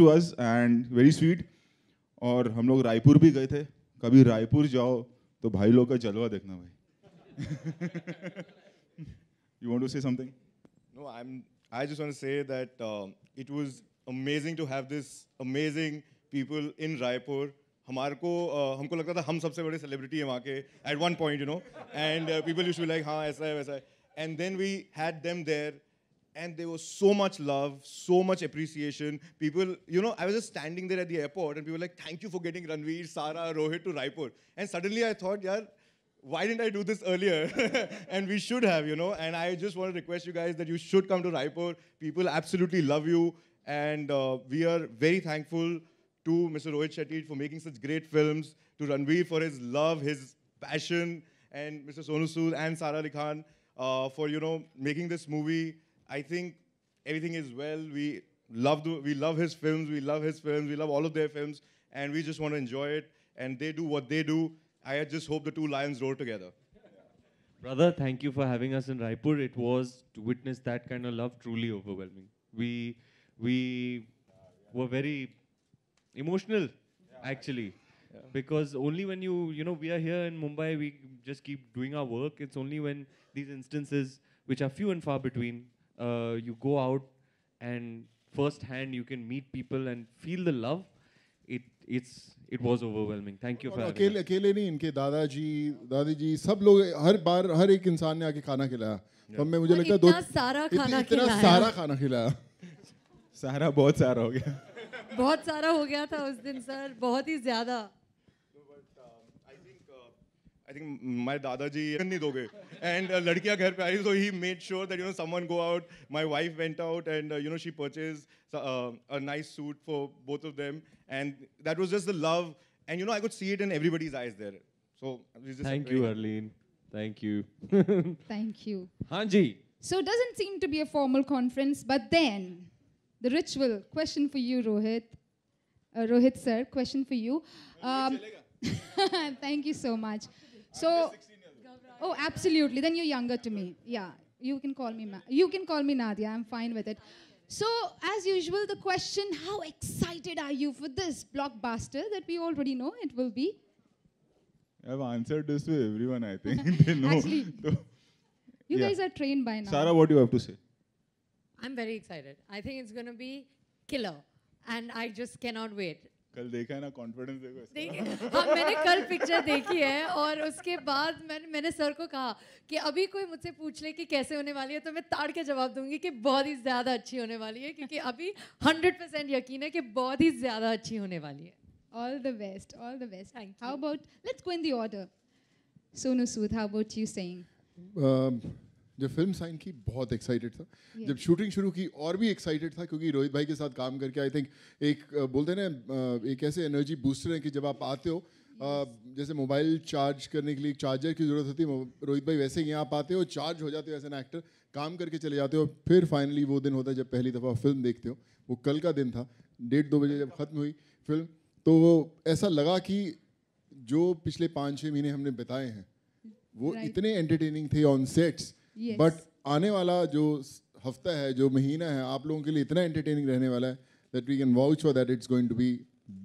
to us and very sweet. और हम लोग रायपुर भी गए थे. कभी रायपुर जाओ तो भाई लोग का जलवा देखना भाई. You want to say something? No, I just want to say that it was amazing to have this amazing people in Raipur. हमको लगता था हम सबसे बड़े celebrity हैं वहाँ के at one point, you know, and people used to be like, हाँ ऐसा है वैसा है, and then we had them there, and there was so much love, so much appreciation. People, you know, I was just standing there at the airport, and people were like, thank you for getting Ranveer, Sara, Rohit to Raipur, and suddenly I thought, yaar, why didn't I do this earlier? And we should have, you know, and I just want to request you guys that you should come to Raipur. People absolutely love you, and we are very thankful to Mr. Rohit Shetty for making such great films, to Ranveer for his love, his passion, and Mr. Sonu Sood and Sara Ali Khan for, you know, making this movie. I think everything is well. We love his films, we love all of their films, and we just want to enjoy it, and they do what they do. I just hope the two lions roar together. Brother, thank you for having us in Raipur. It was, to witness that kind of love, truly overwhelming. We were very emotional, actually, because only when you know, we are here in Mumbai, we just keep doing our work. It's only when these instances, which are few and far between, you go out and firsthand you can meet people and feel the love. It was overwhelming. Thank you for having us. अकेले नहीं, इनके दादाजी, दादी जी, सब लोग हर बार हर एक इंसान ने आके खाना खिलाया. तो मैं मुझे लगता है इतना सारा खाना खिलाया. सारा बहुत सारा हो गया. बहुत सारा हो गया था उस दिन सर, बहुत ही ज़्यादा. I think my dadaji नहीं दोगे, and लड़कियां घर पे आई, so he made sure that, you know, someone go out. My wife went out, and you know, she purchased a nice suit for both of them, and that was just the love, and you know, I could see it in everybody's eyes there. So thank you, Arlene. Thank you. Thank you. Hanji. So it doesn't seem to be a formal conference, but then the ritual question for you, Rohit. Rohit sir, question for you. Thank you so much. So, oh, absolutely. Then you're younger to me. Yeah, you can call me Nadia. I'm fine with it. So, as usual, the question: how excited are you for this blockbuster that we already know it will be? I've answered this to everyone, I think. They know. Actually, you guys are trained by now. Sara, what do you have to say? I'm very excited. I think it's going to be killer, and I just cannot wait. कल देखा है ना, confidence देखो. हाँ, मैंने कल picture देखी है, और उसके बाद मैंने सर को कहा कि अभी कोई मुझसे पूछ ले कि कैसे होने वाली है, तो मैं ताड़ के जवाब दूंगी कि बहुत ही ज़्यादा अच्छी होने वाली है, क्योंकि अभी 100% यकीन है कि बहुत ही ज़्यादा अच्छी होने वाली है. All the best, all the best. Thank you. How about, let's go in the order. Sonu Sood, how about you saying? जब फिल्म साइन की बहुत एक्साइटेड था. जब शूटिंग शुरू की और भी एक्साइटेड था, क्योंकि रोहित भाई के साथ काम करके आई थिंक एक बोलते हैं ना, एक ऐसे एनर्जी बूस्टर है कि जब आप आते हो, जैसे मोबाइल चार्ज करने के लिए एक चार्जर की ज़रूरत होती है, रोहित भाई वैसे ही यहाँ आप आते हो, चार्ज हो जाते हो एज एन एक्टर, काम करके चले जाते हो. फिर फाइनली वो दिन होता है जब पहली दफ़ा फिल्म देखते हो. वो कल का दिन था, 1:30-2 बजे जब ख़त्म हुई फिल्म, तो ऐसा लगा कि जो पिछले 5-6 महीने हमने बिताए हैं वो इतने एंटरटेनिंग थे ऑन सेट्स. बट आने वाला जो हफ्ता है, जो महीना है, आप लोगों के लिए इतना एंटरटेनिंग रहने वाला है that we can vouch for that it's going to be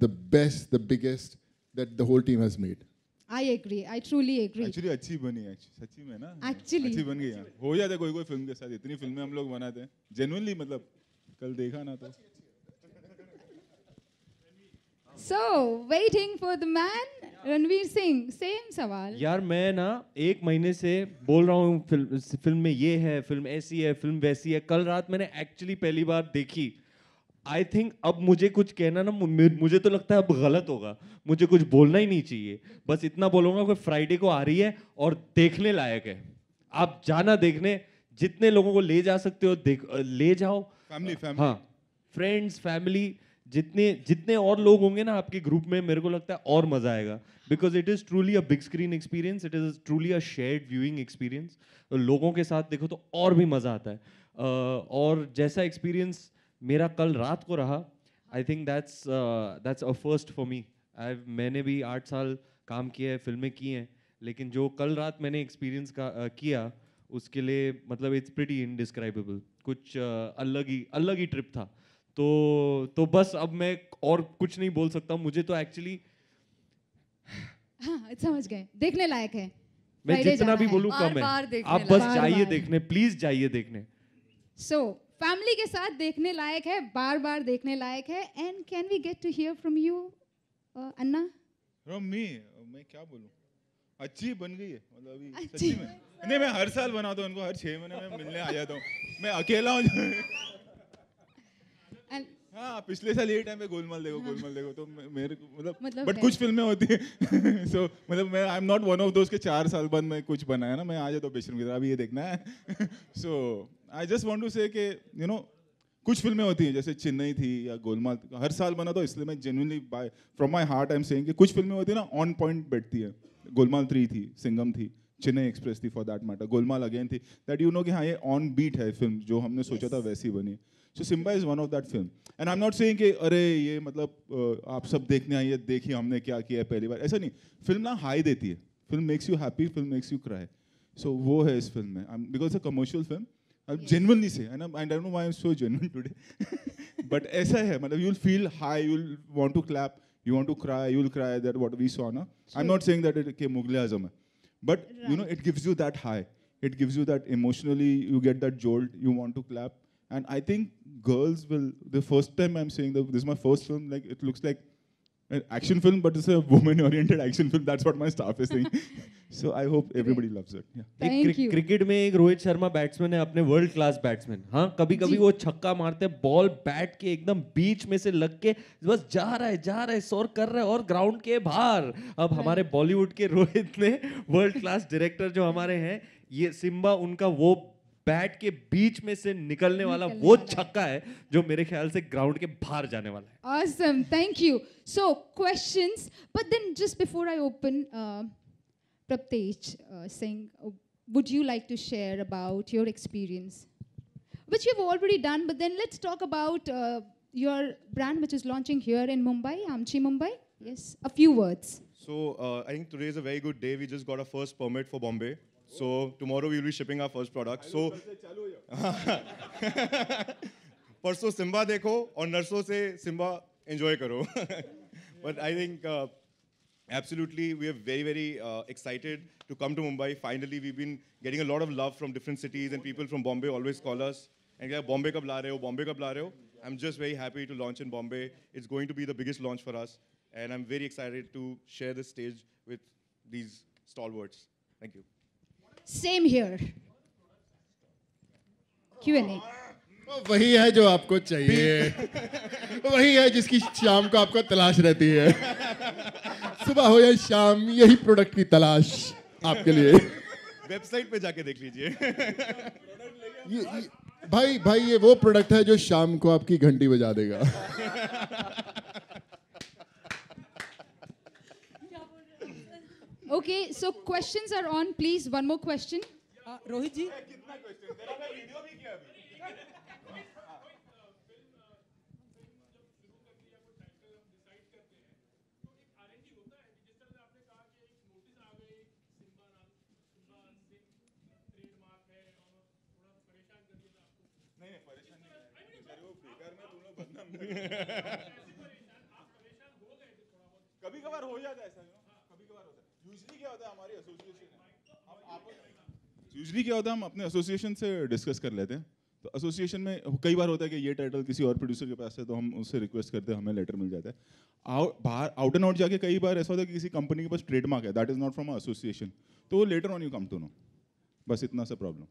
the best, the biggest that the whole team has made. I agree. I truly agree. Actually अच्छी बनी है, सच्ची में ना. Actually अच्छी बन गई है. हो जाता है कोई फिल्म के साथ, इतनी फिल्में हम लोग बनाते हैं. Genuinely मतलब कल देखा ना तो. So waiting for the man, Ranveer Singh, same सवाल. यार मैं ना 1 महीने से बोल रहा हूँ फिल्म में ये है, फिल्म ऐसी है, फिल्म वैसी है. कल रात मैंने एक्चुअली पहली बार देखी. आई थिंक अब मुझे कुछ कहना ना, मुझे तो लगता है अब गलत होगा. मुझे कुछ बोलना ही नहीं चाहिए. बस इतना बोलूँगा कि फ्राइडे को आ रही है और देखने लायक है. आप जाना देखने, जितने लोगों को ले जा सकते हो ले जाओ. फैमिली. हाँ, फ्रेंड्स, फैमिली, जितने और लोग होंगे ना आपके ग्रुप में, मेरे को लगता है और मजा आएगा. Because it is truly a big screen experience, it is truly a shared viewing experience. लोगों के साथ देखो तो और भी मजा आता है. और जैसा एक्सपीरियंस मेरा कल रात को रहा, I think that's a first for me. मैंने भी 8 साल काम किया है, फिल्में की हैं, लेकिन जो कल रात मैंने एक्सपीरियंस किया उसके लिए मतलब इट्स प्रीटी इनडिस्क्राइबेबल. कुछ अलग ही ट्रिप था. तो बस अब मैं और कुछ नहीं बोल सकता हूँ। मुझे तो एक्चुअली हाँ समझ गए, देखने लायक है। मैं Friday जितना जाना भी है। बोलूँ कम बार-बार है। देखने आप बस लायक। जाइए बार-बार। देखने, प्लीज जाइए देखने। So फैमिली के साथ देखने लायक है, बार बार देखने लायक है। And can we get to hear from you अन्ना? फ्रॉम मी, मैं क्या बोलूं, अच्छी बन गई है मतलब अभी अच्छी। सच्ची में। नहीं, मैं हर साल बनाता हूँ उनको, हर 6 महीने में मिलने आ जाता हूँ। मैं अकेला हूँ। And हाँ, पिछले साल यही टाइम पे गोलमाल देखो तो मेरे को मतलब बट है। कुछ फिल्में होती है सो मतलब मैं आई एम नॉट वन ऑफ दोस्त के 4 साल बाद मैं कुछ बनाया ना, मैं आ जाता हूँ बेशर्म की तरह, अभी ये देखना है। सो आई जस्ट वांट टू से कि यू नो कुछ फिल्में होती हैं जैसे चेन्नई थी या गोलमाल, हर साल बना तो इसलिए मैं genuinely by from my heart I am saying कि कुछ फिल्में होती है ना ऑन पॉइंट बैठती है। गोलमाल 3 थी, सिंघम थी, चेन्नई एक्सप्रेस थी for that matter, Golmaal again थी, दैट यू नो कि हाँ ये ऑन बीट है फिल्म, जो हमने सोचा था वैसी बनी। So Simba is one of that film and I am not saying कि अरे ये मतलब आप सब देखने आइए, देखिए हमने क्या किया है पहली बार, ऐसा नहीं। फिल्म ना हाई देती है, film makes you happy, film makes you cry. So वो है इस फिल्म में, because a commercial film genuinely say, and I don't know why I'm so genuine today, but ऐसा है मतलब you'll feel high, you'll want to clap, you want to cry, you'll cry, that what we saw na. I'm not saying that it के मुगले आज़म है, but you know it gives you that high, it gives you that emotionally, you get that jolt, you want to clap, and I think girls will, the first time I'm saying that this is my first film, like it looks like an action film, but it's a woman-oriented action film. That's what my staff is saying. So I hope everybody loves it. Yeah. Thank you. Cricket में एक Rohit Sharma batsman है, अपने world class batsman. हाँ, कभी कभी वो छक्का मारते हैं, बॉल बैट के एकदम बीच में से लग के बस जा रहा है सोर कर रहा है और ग्राउंड के बाहर। अब हमारे बॉलीवुड के रोहित ने वर्ल्ड क्लास डायरेक्टर जो हमारे हैं, ये सिम्बा उनका वो बैट के बीच में से निकलने वाला वो छक्का है जो मेरे ख्याल से ग्राउंड के बाहर जाने वाला है। Awesome, thank you. So questions, but then just before I open, Praptesh Singh, would you like to share about your experience, which you've already done, but then let's talk about your brand which is launching here in Mumbai, Amchi Mumbai. Yes, a few words. So I think today is a very good day. We just got our first permit for Bombay. So tomorrow we will be shipping our first product. So परसों Simba देखो और नर्सों से Simba enjoy करो. But I think absolutely we are very excited to come to Mumbai. Finally, we've been getting a lot of love from different cities, and people from Bombay always call us and say, "Bombay कब ला रहे हो? Bombay कब ला रहे हो?" I'm just very happy to launch in Bombay. It's going to be the biggest launch for us, and I'm very excited to share this stage with these stalwarts. Thank you. Same here. Q&A. वही है जो आपको चाहिए, वही है जिसकी शाम को आपको तलाश रहती है। सुबह हो या शाम, यही प्रोडक्ट की तलाश आपके लिए। वेबसाइट पे जाके देख लीजिए। भाई ये वो प्रोडक्ट है जो शाम को आपकी घंटी बजा देगा। Okay, so questions are on. Please, one more question. Rohit जी, कभी कभार हो जाता है ऐसा, कभी कभार होता है। यूजुअली क्या होता है हमारी एसोसिएशन है, यूजुअली क्या होता है हम अपने एसोसिएशन से डिस्कस कर लेते हैं। तो एसोसिएशन में कई बार होता है कि ये टाइटल किसी और प्रोड्यूसर के पास है, तो हम उससे रिक्वेस्ट करते हैं, हमें लेटर मिल जाता है। बाहर आउट एंड आउट जाके कई बार ऐसा होता है कि किसी कंपनी के पास ट्रेडमार्क है, that is not from association, तो वो letter on you come to know, बस इतना सा प्रॉब्लम।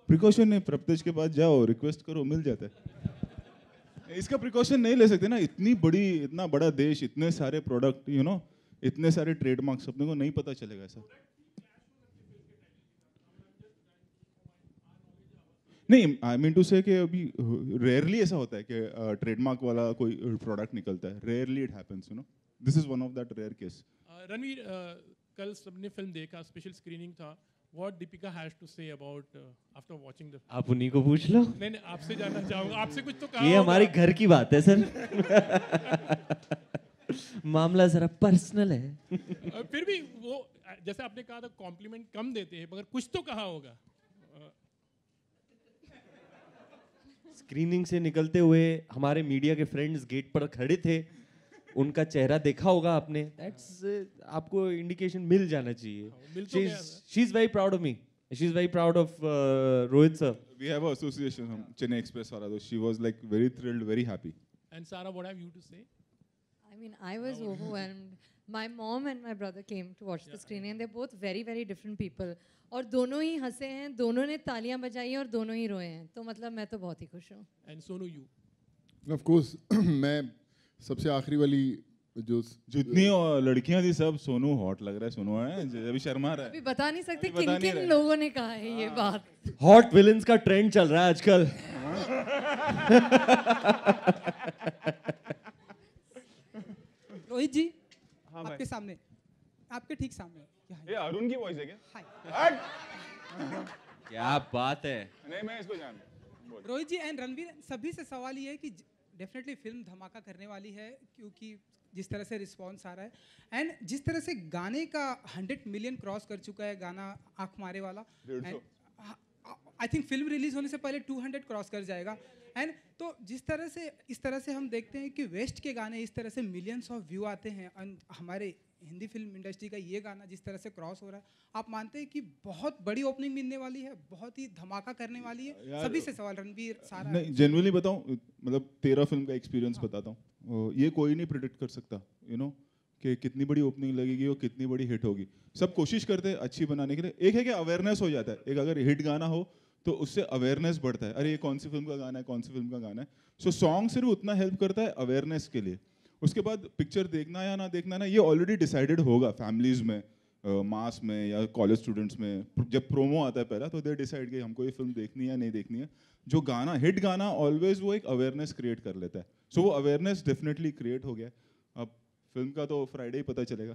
प्रिकॉशन नहीं, प्रत्यक्ष के पास जाओ, रिक्वेस्ट करो, मिल जाता है। इसका प्रिकॉशन नहीं ले सकते ना, इतना बड़ा देश, इतने सारे प्रोडक्ट, यू नो, इतने सारे ट्रेडमार्क्स, अपने को नहीं पता चलेगा ऐसा। नहीं, आई मीन टू से कि अभी रेयरली ऐसा होता है कि ट्रेडमार्क वाला कोई प्रोडक्ट निकलता है, rarely it happens, you know, this is one of that rare case. Ranveer, कल सबने फिल्म देखा, स्पेशल स्क्रीनिंग था। What Deepika has to say about after watching the film? आप उन्हीं को पूछ लो। नहीं, आपसे जानना चाहूँगा, आपसे कुछ तो कहा ये होगा। हमारे घर की बात है सर। मामला जरा पर्सनल है। फिर भी वो जैसे आपने कहा था कॉम्प्लीमेंट कम देते हैं, मगर कुछ तो कहा होगा। स्क्रीनिंग से निकलते हुए हमारे मीडिया के फ्रेंड्स गेट पर खड़े थे, उनका चेहरा देखा होगा आपने, दैट्स आपको इंडिकेशन मिल जाना चाहिए. She is very proud of me, she is very proud of Rohit sir. We have an association, Chennai Express wala, so she was like very thrilled, very happy. And Sarah, what have you to say? I mean, I was overwhelmed. My mom and my brother came to watch the screening, and they're both very, very different people. और दोनों ही हंसे हैं, दोनों ने तालियां बजाई हैं और दोनों ही रोए हैं. तो मतलब मैं तो बहुत ही खुश हूँ. And Sonu, you. Of course मैं सबसे आखिरी वाली जो जितनी लड़कियां थी सब सोनू हॉट लग रहा है. सोनू है अभी शर्मा रहा अभी है. बता नहीं सकते अभी बता किन नहीं किन रहे. लोगों ने कहा है ये बात. हॉट विलन्स का ट्रेंड चल रहा है आजकल. रोहित जी, आपके सामने, आपके ठीक सामने. ये अरुण की वॉइस है क्या? हाय. क्या बात है. नहीं मैं इसको जान. रोहित जी एंड रणवीर, सभी से सवाल ये है कि डेफिनेटली फिल्म धमाका करने वाली है, क्योंकि जिस तरह से रिस्पांस आ रहा है एंड जिस तरह से गाने का 100 मिलियन क्रॉस कर चुका है गाना आँख मारे वाला. आई थिंक फिल्म रिलीज होने से पहले 200 क्रॉस कर जाएगा. एंड तो इस तरह से हम देखते हैं कि वेस्ट के गाने इस तरह से मिलियंस ऑफ व्यू आते हैं, हमारे हिंदी फिल्म इंडस्ट्री का ये गाना जिस तरह से क्रॉस हो रहा है, आप मानते हैं कि बहुत बड़ी ओपनिंग मिलने वाली है, बहुत ही धमाका करने वाली है? सभी से सवाल, रणवीर, सारा. नहीं जेन्युइनली बताऊं, मतलब 13 फिल्म का एक्सपीरियंस बताता हूँ. ये कोई नहीं प्रिडिक्ट कर सकता कि कितनी बड़ी ओपनिंग लगेगी और कितनी बड़ी हिट होगी. सब कोशिश करते हैं अच्छी बनाने के लिए. एक है कि अवेयरनेस हो जाता है. एक अगर हिट गाना हो तो उससे अवेयरनेस बढ़ता है. अरे ये कौन सी फिल्म का गाना है, कौन सी फिल्म का गाना है. सो सॉन्ग सिर्फ उतना हेल्प करता है अवेयरनेस के लिए. उसके बाद पिक्चर देखना या ना देखना ना, ये ऑलरेडी डिसाइडेड होगा फैमिलीज में, मास में या कॉलेज स्टूडेंट्स में. जब प्रोमो आता है पहला तो दे डिसाइड कि हमको ये फिल्म देखनी है या नहीं देखनी है. जो गाना हिट गाना ऑलवेज वो एक अवेयरनेस क्रिएट कर लेता है. सो वो अवेयरनेस डेफिनेटली क्रिएट हो गया. अब फिल्म का तो फ्राइडे ही पता चलेगा.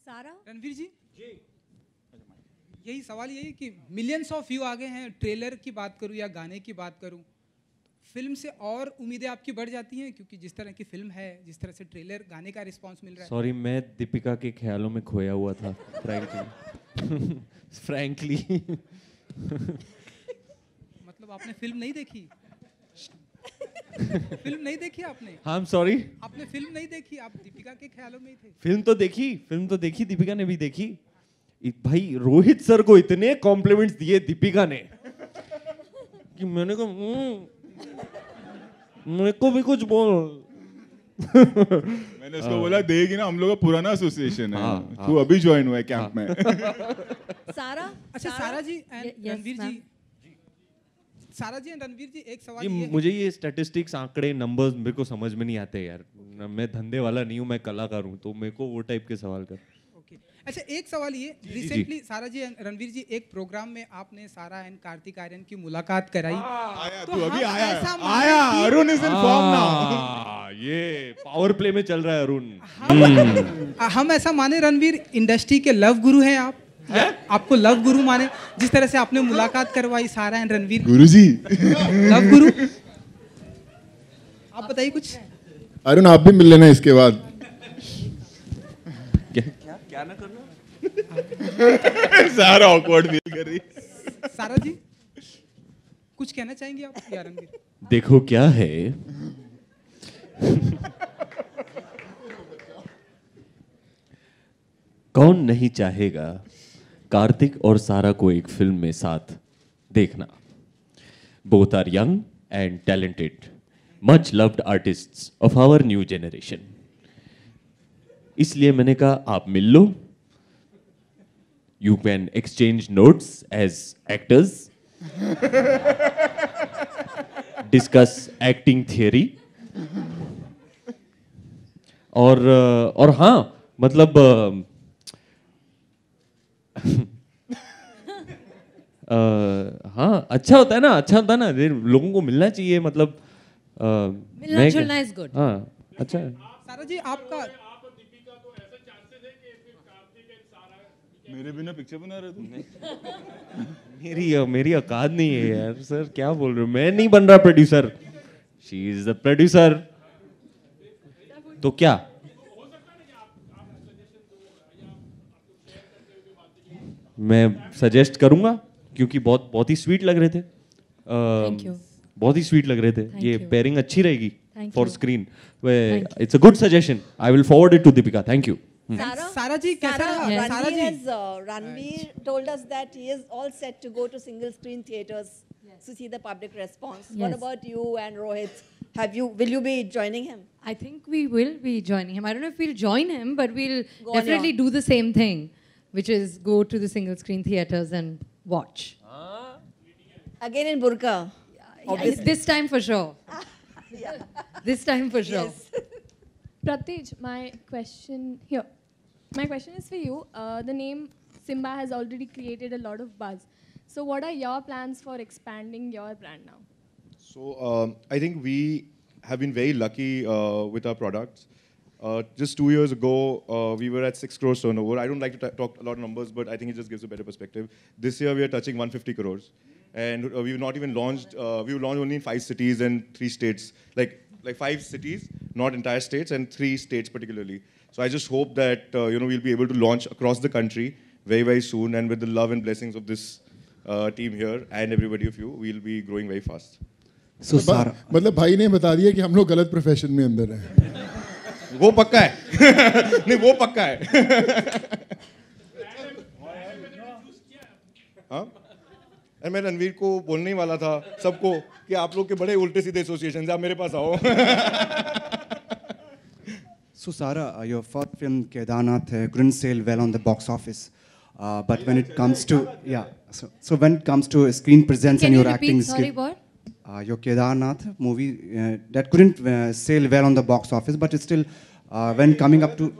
सारा, रणवीर जी, यही सवाल यही कि मिलियंस ऑफ व्यू आ गए हैं. ट्रेलर की बात करूं या गाने की बात करूं, फिल्म से और उम्मीदें आपकी बढ़ जाती हैं, क्योंकि जिस तरह की फिल्म है, जिस तरह से ट्रेलर गाने का रिस्पांस मिल रहा है. सॉरी, मैं दीपिका के ख्यालों में खोया हुआ था, फ्रैंकली. मतलब आपने फिल्म नहीं देखी? फिल्म नहीं देखी आपने? हाँ, सॉरी, आपने फिल्म नहीं देखी, आप दीपिका के ख्यालों में ही थे. फिल्म तो देखी, दीपिका ने भी देखी. भाई रोहित सर को इतने कॉम्प्लीमेंट्स दिए दीपिका ने कि मैंने कहा मेरे को भी कुछ बोल. मैंने उसको बोला देगी ना, हम लोग का पुराना एसोसिएशन है. तू अभी ज्वाइन हुआ है कैंप में. सारा. अच्छा, सारा जी एंड रणवीर जी, सारा जी एंड रणवीर जी, एक सवाल जी, ये मुझे ये स्टैटिस्टिक्स, आंकड़े, नंबर्स मेरे को समझ में नहीं आते यार. मैं धंधे वाला नहीं हूँ, मैं कलाकार हूँ, तो मेरे को वो टाइप के सवाल कर. अच्छा, एक सवाल ये, रिसेंटली सारा जी रणवीर जी एक प्रोग्राम में आपने सारा एंड कार्तिक आर्यन की मुलाकात कराई. आया तो तू अभी हम आया ऐसा माने आया. कि- Arun is in form now. ये पावर प्ले में चल रहा है अरुण. हम ऐसा माने रणवीर, इंडस्ट्री के लव गुरु हैं आप, आपको लव गुरु माने, जिस तरह से आपने मुलाकात करवाई सारा एंड रणवीर. गुरुजी. लव गुरु, आप बताइए कुछ. अरुण आप भी मिल लेना इसके बाद. क्या ना करना. सारा ऑकवर्ड फील कर रही. सारा जी कुछ कहना चाहेंगे आप या रणवीर? देखो क्या है, कौन नहीं चाहेगा कार्तिक और सारा को एक फिल्म में साथ देखना. Both are young and talented, much loved artists of our new generation. इसलिए मैंने कहा आप मिल लो. You can exchange notes as actors, discuss acting theory, और हाँ, मतलब हाँ, अच्छा होता है ना, लोगों को मिलना चाहिए. मतलब मिलना जुलना इज गुड. हाँ, अच्छा है. सारा जी आपका मेरे बिना पिक्चर बना रहे तू. मेरी औकात नहीं है यार. सर क्या बोल रहे हो, मैं नहीं बन रहा producer. She is the producer. तो क्या मैं सजेस्ट करूंगा, क्योंकि बहुत ही स्वीट लग रहे थे. Thank you. बहुत ही स्वीट लग रहे थे. Thank ये you. पेयरिंग अच्छी रहेगी Thank for you. Screen. Thank it's a good suggestion. I will forward it to Deepika. Thank you. Sara ji कैसा रहा? Yes. सारा जी Ranveer told us that he is all set to go to single screen theaters to see the public response. What Yes. about you and Rohit? Will you be joining him? I think we will be joining him. I don't know if we'll join him, but we'll Go on definitely your- do the same thing, which is go to the single screen theaters and watch. Again in burqa. Yeah, this time for sure. This time for sure. Pratij, my question here. My question is for you. The name Simba has already created a lot of buzz. So, what are your plans for expanding your brand now? So I think we have been very lucky with our products. Just 2 years ago, we were at 6 crores turnover. I don't like to talk a lot of numbers, but I think it just gives a better perspective. This year, we are touching 150 crores. And we've not even launched, we launched only in 5 cities and 3 states. Like 5 cities, not entire states, and 3 states particularly. So I just hope that, we'll be able to launch across the country very, very soon. And with the love and blessings of this team here and everybody of you, we'll be growing very fast. So Sara, मतलब भाई ने बता दिया कि हम लोग गलत profession में अंदर हैं. वो पक्का है. नहीं, वो पक्का है. हाँ? अरे मैं रणवीर को बोलने ही वाला था सबको कि आप लोग के बड़े उल्टे सीधे एसोसिएशन हैं, आप मेरे पास आओ. so Sara, your first film Kedarnath couldn't sell well on the box office, but when it comes to so when it comes to screen presence Can and you your repeat? acting Sorry, skill, what? your Kedarnath movie that couldn't sell well on the box office, but it's still when coming up to.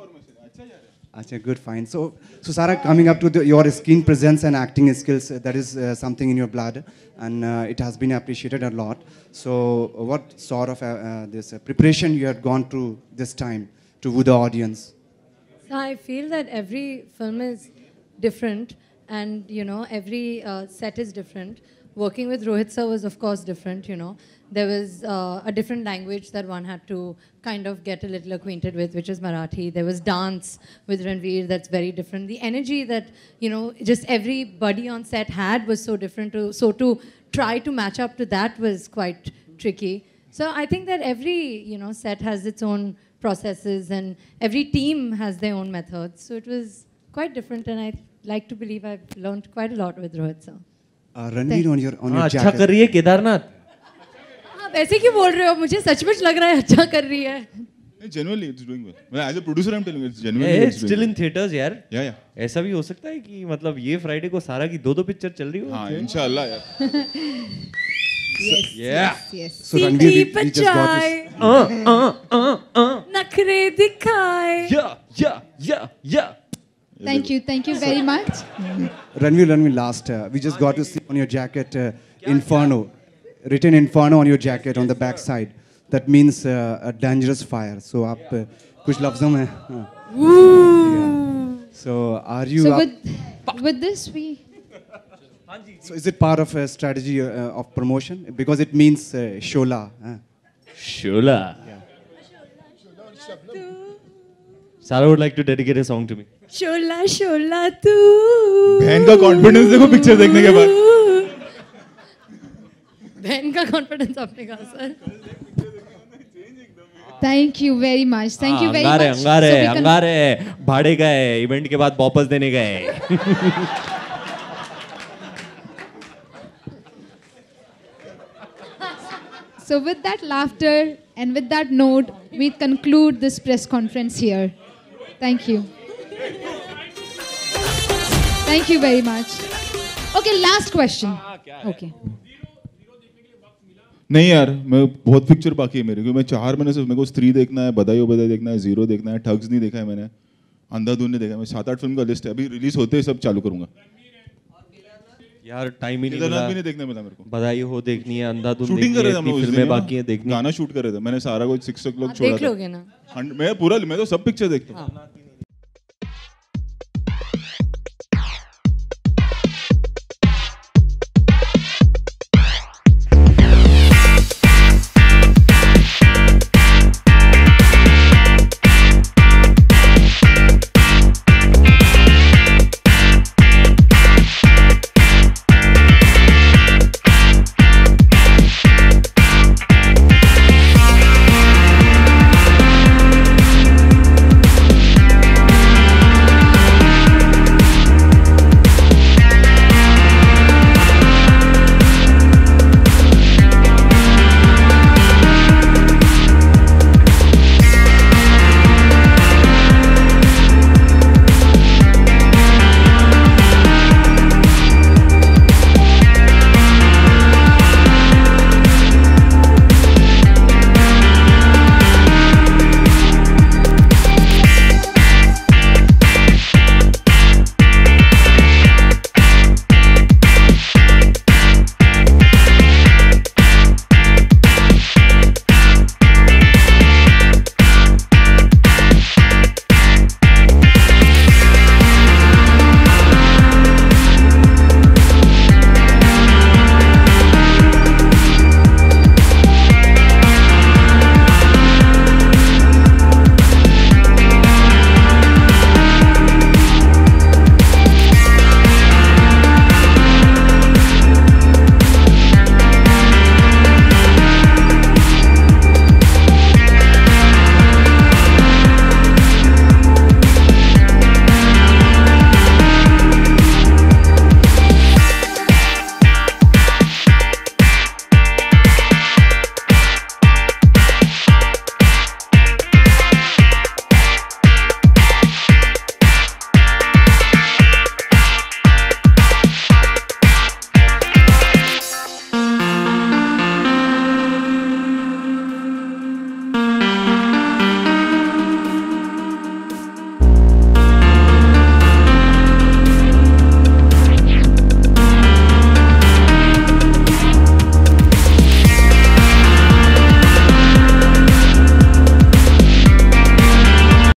Achha, good, fine. So Sara, coming up to your screen presence and acting skills, that is something in your blood, and it has been appreciated a lot. So, what sort of this preparation you had gone through this time to woo the audience? So I feel that every film is different, and every set is different. Working with Rohit sir was of course different. There was a different language that one had to kind of get a little acquainted with, which is Marathi. There was dance with Ranveer that's very different. The energy that just everybody on set had was so different. So to try to match up to that was quite tricky. So I think that every set has its own processes, and every team has their own methods. So it was quite different, and I like to believe I've learned quite a lot with Rohit sir. Ranveer, on your अच्छा jacket. कर रही है केदारनाथ. आप ऐसे क्यों बोल रहे हो? मुझे सचमुच लग रहा है अच्छा कर रही है. Genuinely, it's doing well. As a producer, I'm telling you, it's genuinely. It's still in theaters यार. Yeah, yeah. ऐसा भी हो सकता है कि मतलब ये फ्राइडे को सारा की 2 पिक्चर चल रही हो. हाँ, इंशाल्लाह यार. Yes. So Ranveer, we just got this. नखरे दिखाए. Yeah. Thank you very much. Ranveer, last, we just got to see on your jacket Inferno, written Inferno on your jacket on the back side. That means a dangerous fire. So, आप कुछ लफ्ज़ों में. So, are you? So with this we. So, is it part of a strategy of promotion? Because it means Shola. Shola. Sara would like to dedicate a song to me. शोला शोला तू. बहन का confidence देखो picture देखने के बाद. बहन का confidence आपने कहा sir. Thank you very much. Thank you very much. अंगारे भाड़े गए, इवेंट के बाद वापस देने गए. So with that laughter and with that note, we conclude this press conference here. Thank you. Thank you very much. Okay, last question. Okay. नहीं यार, मैं बहुत पिक्चर बाकी है मेरे, क्योंकि मैं 4 महीने से मेरे को स्त्री देखना है, बधाई हो बधाई देखना है, जीरो देखना है, ठग्स नहीं देखा है मैंने, अंधाधुन नहीं देखा है. मैं 7-8 फिल्म का लिस्ट है, अभी रिलीज होते ही सब चालू करूंगा. यार टाइम ही नहीं केदारनाथ मिला. भी नहीं देखने मिला मेरे को. बधाई हो देखनी है, अंधाधुन शूटिंग कर रहे थे हम लोग, फिल्में बाकी हैं देखनी. गाना शूट कर रहे थे, मैंने सारा कुछ शिक्षक लोग छोड़ा देख लोगे ना. मैं तो सब पिक्चर देखता हूँ.